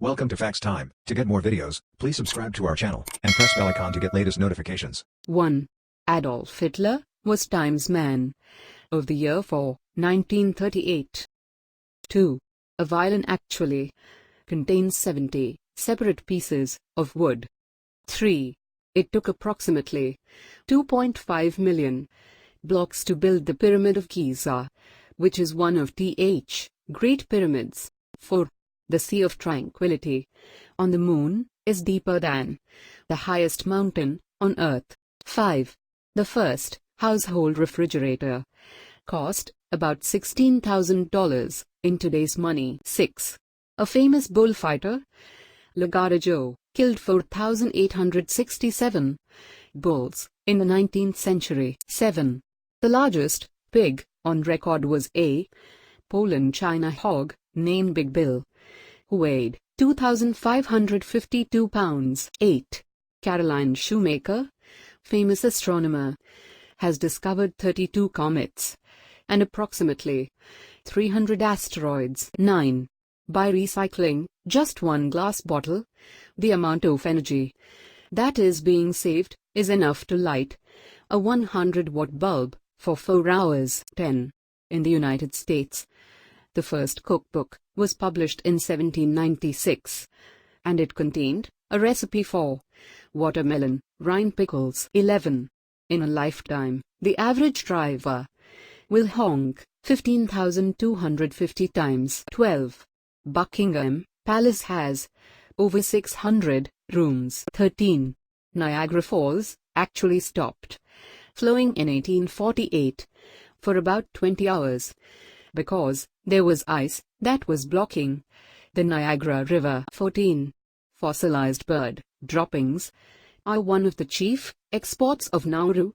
Welcome to factstime. To get more videos, please subscribe to our channel and press bell icon to get latest notifications. 1. Adolf Hitler was Times Man of the Year for 1938. 2. A violin actually contains 70 separate pieces of wood. 3. It took approximately 2.5 million blocks to build the Pyramid of Giza, which is one of the Great Pyramids. 4. The Sea of Tranquility on the Moon is deeper than the highest mountain on Earth. 5. The first household refrigerator cost about $16,000 in today's money. 6. A famous bullfighter, Lagarajo, killed 4,867 bulls in the 19th century. 7. The largest pig on record was a Poland China hog named Big Bill, who weighed 2,552 pounds. 8. Caroline Shoemaker, famous astronomer, has discovered 32 comets and approximately 300 asteroids. 9. By recycling just one glass bottle, the amount of energy that is being saved is enough to light a 100-watt bulb for 4 hours. 10. In the United States, the first cookbook was published in 1796, and it contained a recipe for watermelon rind pickles. 11. In a lifetime, the average driver will honk 15,250 times. 12. Buckingham Palace has over 600 rooms. 13. Niagara Falls actually stopped flowing in 1848 for about 20 hours because there was ice that was blocking the Niagara River. 14. Fossilized bird droppings are one of the chief exports of Nauru,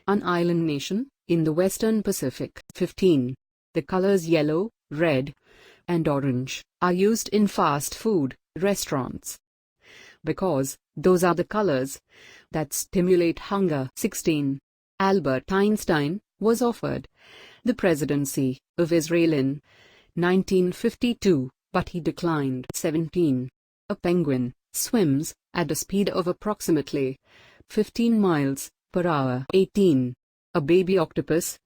an island nation in the Western Pacific. 15. The colors yellow, red, and orange are used in fast food restaurants because those are the colors that stimulate hunger. 16. Albert Einstein was offered the presidency of Israel in 1952, but he declined. 17. A penguin swims at a speed of approximately 15 miles per hour. 18. A baby octopus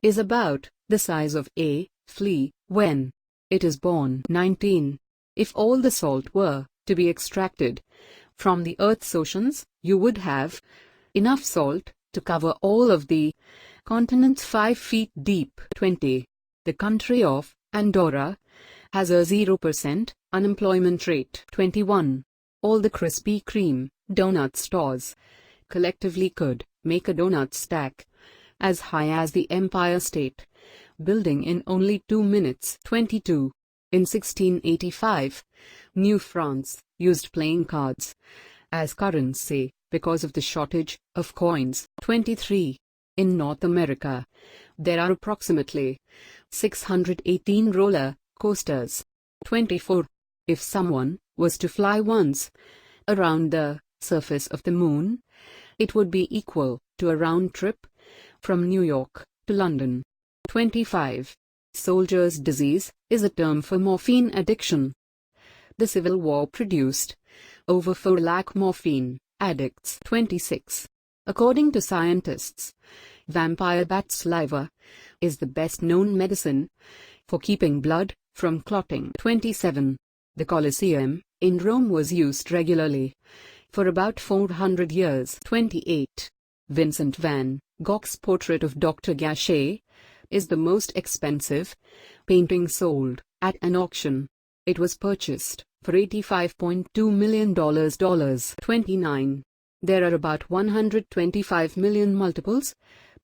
is about the size of a flea when it is born. 19. If all the salt were to be extracted from the Earth's oceans, you would have enough salt to cover all of the continents 5 feet deep. 20. The country of Andorra has a 0% unemployment rate. 21. All the Krispy Kreme donut stores collectively could make a donut stack as high as the Empire State Building in only 2 minutes. 22. In 1685, New France used playing cards as currency because of the shortage of coins. 23. In North America, there are approximately 618 roller coasters. 24. If someone was to fly once around the surface of the moon, it would be equal to a round trip from New York to London. 25. Soldier's disease is a term for morphine addiction. The Civil War produced over 4 lakh morphine addicts. 26. According to scientists, vampire bat saliva is the best known medicine for keeping blood from clotting. 27. The Colosseum in Rome was used regularly for about 400 years. 28. Vincent van Gogh's portrait of Dr. Gachet is the most expensive painting sold at an auction. It was purchased for $85.2 million. 29. There are about 125 million multiples,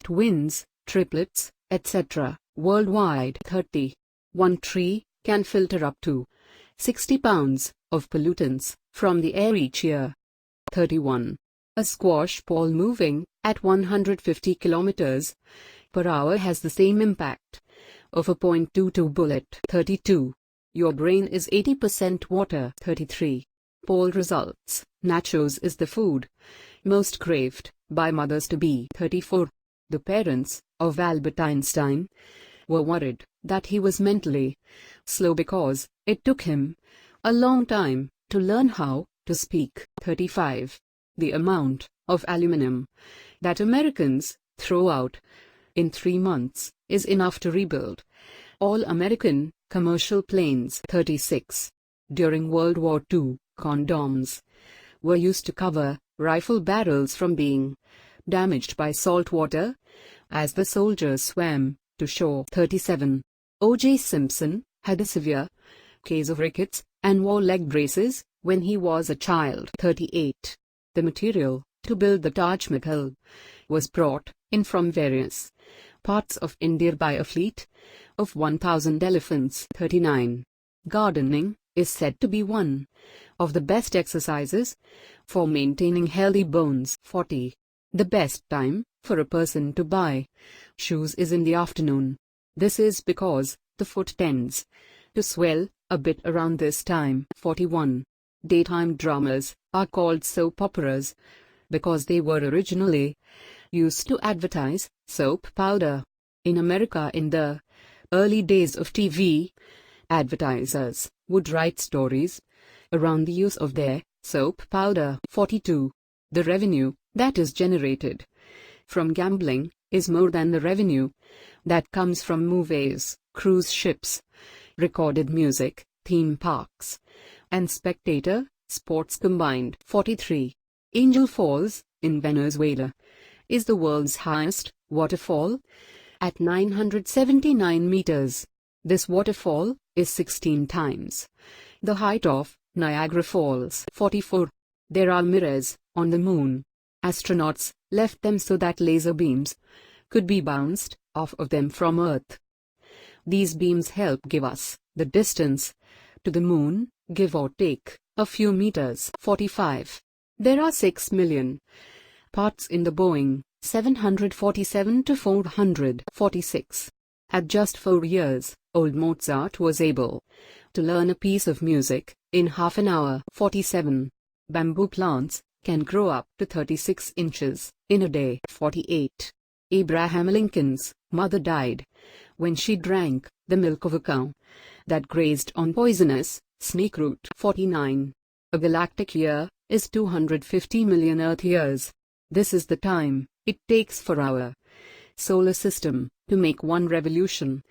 twins, triplets, etc. worldwide. 30. One tree can filter up to 60 pounds of pollutants from the air each year. 31. A squash ball moving at 150 kilometers per hour has the same impact of a .22 bullet. 32. Your brain is 80% water. 33. Poll results. Nachos is the food most craved by mothers-to-be. 34. The parents of Albert Einstein were worried that he was mentally slow because it took him a long time to learn how to speak. 35. The amount of aluminum that Americans throw out in 3 months is enough to rebuild all American commercial planes. 36. During World War II, condoms were used to cover rifle barrels from being damaged by salt water as the soldiers swam to shore. 37. O.J. Simpson had a severe case of rickets and wore leg braces when he was a child. 38. The material to build the Taj Mahal was brought in from various parts of India by a fleet of 1,000 elephants. 39. Gardening is said to be one of the best exercises for maintaining healthy bones. 40. The best time for a person to buy shoes is in the afternoon. This is because the foot tends to swell a bit around this time. 41. Daytime dramas are called soap operas because they were originally used to advertise soap powder. In America, in the early days of TV, advertisers would write stories around the use of their soap powder. 42. The revenue that is generated from gambling is more than the revenue that comes from movies, cruise ships, recorded music, theme parks, and spectator sports combined. 43. Angel Falls in Venezuela is the world's highest waterfall at 979 meters. This waterfall is 16 times the height of Niagara Falls. 44. There are mirrors on the moon. Astronauts left them so that laser beams could be bounced off of them from Earth. These beams help give us the distance to the moon, give or take a few meters. 45. There are 6 million parts in the Boeing 747-400. 46. At just 4 years old, Mozart was able to learn a piece of music in half an hour. 47. Bamboo plants can grow up to 36 inches in a day. 48. Abraham Lincoln's mother died when she drank the milk of a cow that grazed on poisonous snake root. 49. A galactic year is 250 million Earth years. This is the time it takes for our solar system to make one revolution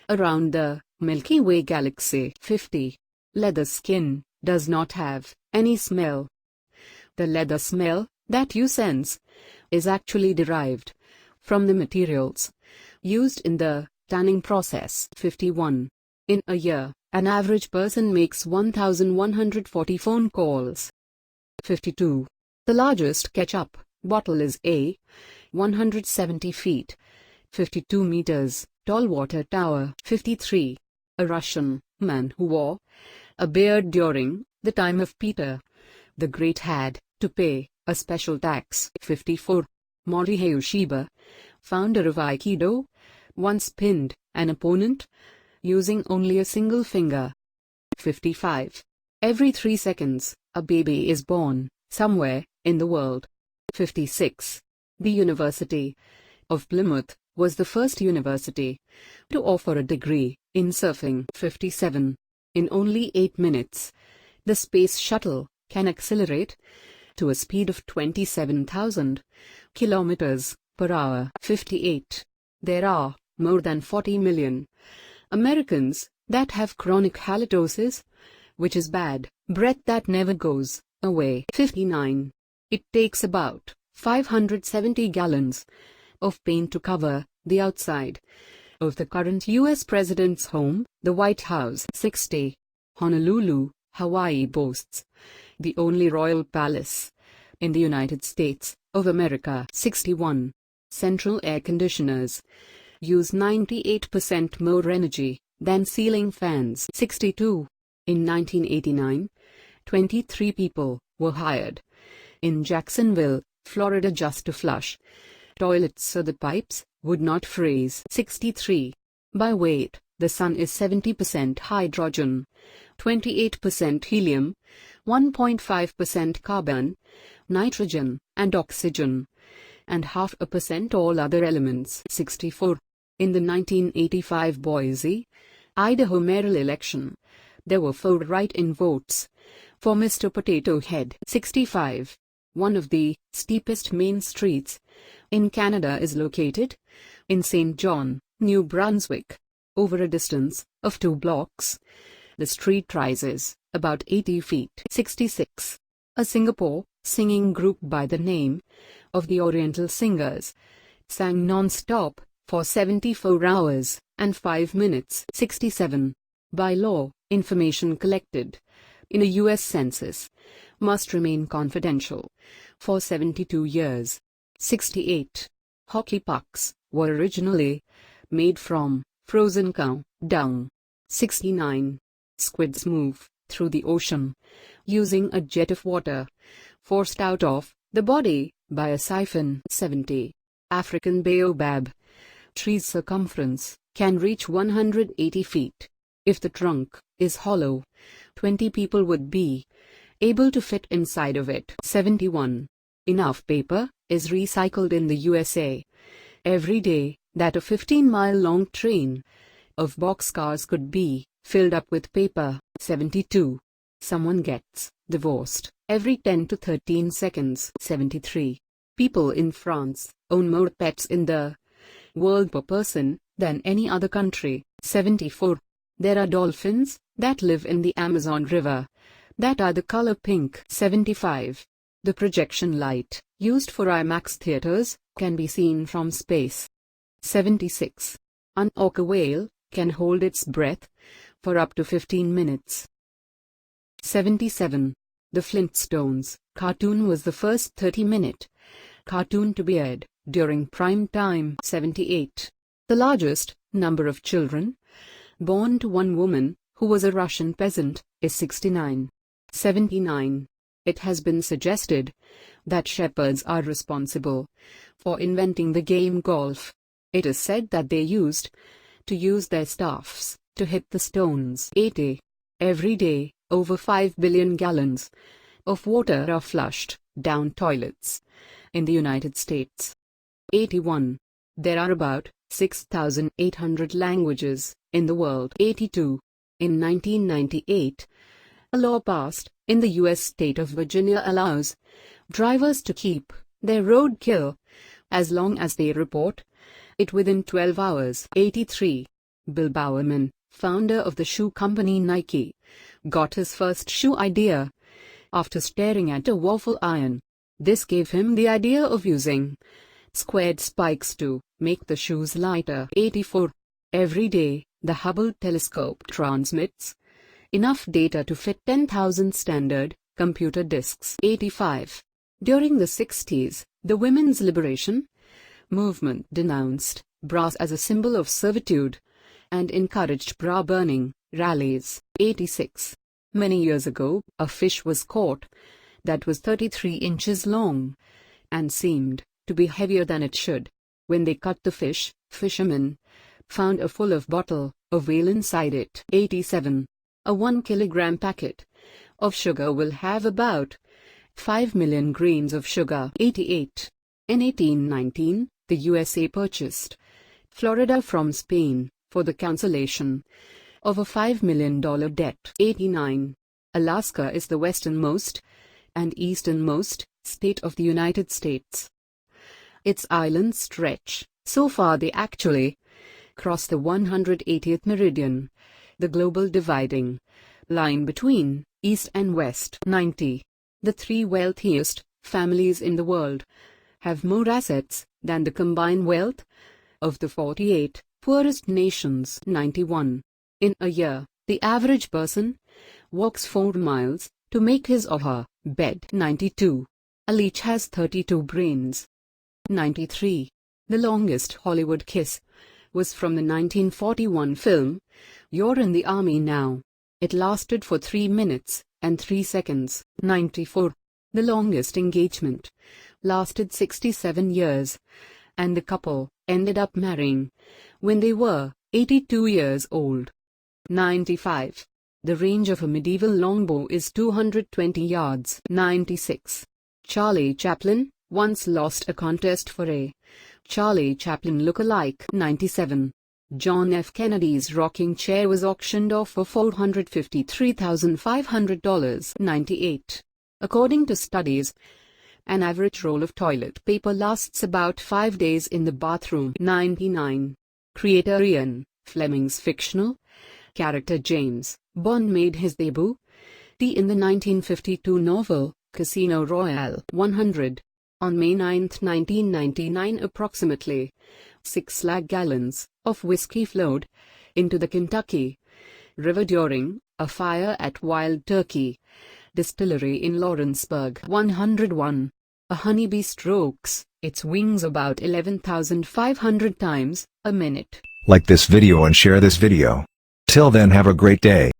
around the Milky Way galaxy. 50. Leather skin does not have any smell. The leather smell that you sense is actually derived from the materials used in the tanning process. 51. In a year, an average person makes 1,140 phone calls. 52. The largest ketchup bottle is a 170 feet, 52 meters, tall water tower. 53. A Russian man who wore a beard during the time of Peter the Great had to pay a special tax. 54. Morihei Ueshiba, founder of Aikido, once pinned an opponent using only a single finger. 55. Every 3 seconds, a baby is born somewhere in the world. 56. The University of Plymouth was the first university to offer a degree in surfing. 57. In only 8 minutes, the space shuttle can accelerate to a speed of 27,000 kilometers per hour. 58. There are more than 40 million Americans that have chronic halitosis, which is bad breath that never goes away. 59. It takes about 570 gallons of paint to cover the outside of the current U.S. President's home, the White House. 60. Honolulu, Hawaii boasts the only royal palace in the United States of America. 61. Central air conditioners use 98% more energy than ceiling fans. 62. In 1989, 23 people were hired in Jacksonville, Florida just to flush toilets so the pipes would not freeze. 63. By weight, the sun is 70% hydrogen, 28% helium, 1.5% carbon, nitrogen, and oxygen, and 0.5% all other elements. 64. In the 1985 Boise, Idaho mayoral election, there were 4 write-in votes for Mr. Potato Head. 65. One of the steepest main streets in Canada is located in St. John, New Brunswick, over a distance of 2 blocks. The street rises about 80 feet. 66. A Singapore singing group by the name of the Oriental Singers sang non-stop for 74 hours and 5 minutes. 67. By law, information collected in a U.S. census must remain confidential for 72 years. 68. Hockey pucks were originally made from frozen cow dung. 69. Squids move through the ocean using a jet of water forced out of the body by a siphon. 70. African baobab tree's circumference can reach 180 feet. If the trunk is hollow, 20 people would be able to fit inside of it. 71. Enough paper is recycled in the USA every day that a 15-mile-long train of boxcars could be filled up with paper. 72. Someone gets divorced every 10 to 13 seconds. 73. People in France own more pets in the world per person than any other country. 74. There are dolphins that live in the Amazon River that are the color pink. 75. The projection light used for IMAX theaters can be seen from space. 76. An orca whale can hold its breath for up to 15 minutes. 77. The Flintstones cartoon was the first 30-minute cartoon to be aired during prime time. 78. The largest number of children born to one woman who was a Russian peasant is 69. 79. It has been suggested that shepherds are responsible for inventing the game golf. It is said that they used to use their staffs to hit the stones. 80. Every day, over 5 billion gallons of water are flushed down toilets in the United States. 81. There are about 6,800 languages in the world. 82. In 1998, a law passed in the U.S. state of Virginia allows drivers to keep their roadkill as long as they report it within 12 hours. 83. Bill Bowerman, founder of the shoe company Nike, got his first shoe idea after staring at a waffle iron. This gave him the idea of using squared spikes to make the shoes lighter. 84. Every day, the Hubble telescope transmits enough data to fit 10,000 standard computer disks. 85. During the 60s, the women's liberation movement denounced brass as a symbol of servitude and encouraged bra-burning rallies. 86. Many years ago, a fish was caught that was 33 inches long and seemed to be heavier than it should. When they cut the fish, fishermen found a full of bottle of ale inside it. 87. A 1 kilogram packet of sugar will have about 5 million grains of sugar. 88. In 1819, the USA purchased Florida from Spain for the cancellation of a $5 million debt. 89. Alaska is the westernmost and easternmost state of the United States. Its islands stretch so far they actually cross the 180th meridian, the global dividing line between east and west. 90. The 3 wealthiest families in the world have more assets than the combined wealth of the 48 poorest nations. 91. In a year, the average person walks 4 miles to make his or her bed. 92. A leech has 32 brains. 93. The longest Hollywood kiss was from the 1941 film You're in the Army Now. It lasted for 3 minutes and 3 seconds. 94. The longest engagement lasted 67 years, and the couple ended up marrying when they were 82 years old. 95. The range of a medieval longbow is 220 yards. 96. Charlie Chaplin once lost a contest for a Charlie Chaplin look-alike. 97. John F. Kennedy's rocking chair was auctioned off for $453,500. 98. According to studies, an average roll of toilet paper lasts about 5 days in the bathroom. 99. Creator Ian Fleming's fictional character James Bond made his debut in the 1952 novel Casino Royale. 100. On May 9, 1999, approximately 6 lakh gallons of whiskey flowed into the Kentucky River during a fire at Wild Turkey Distillery in Lawrenceburg. 101. A honeybee strokes its wings about 11,500 times a minute. Like this video and share this video. Till then, have a great day.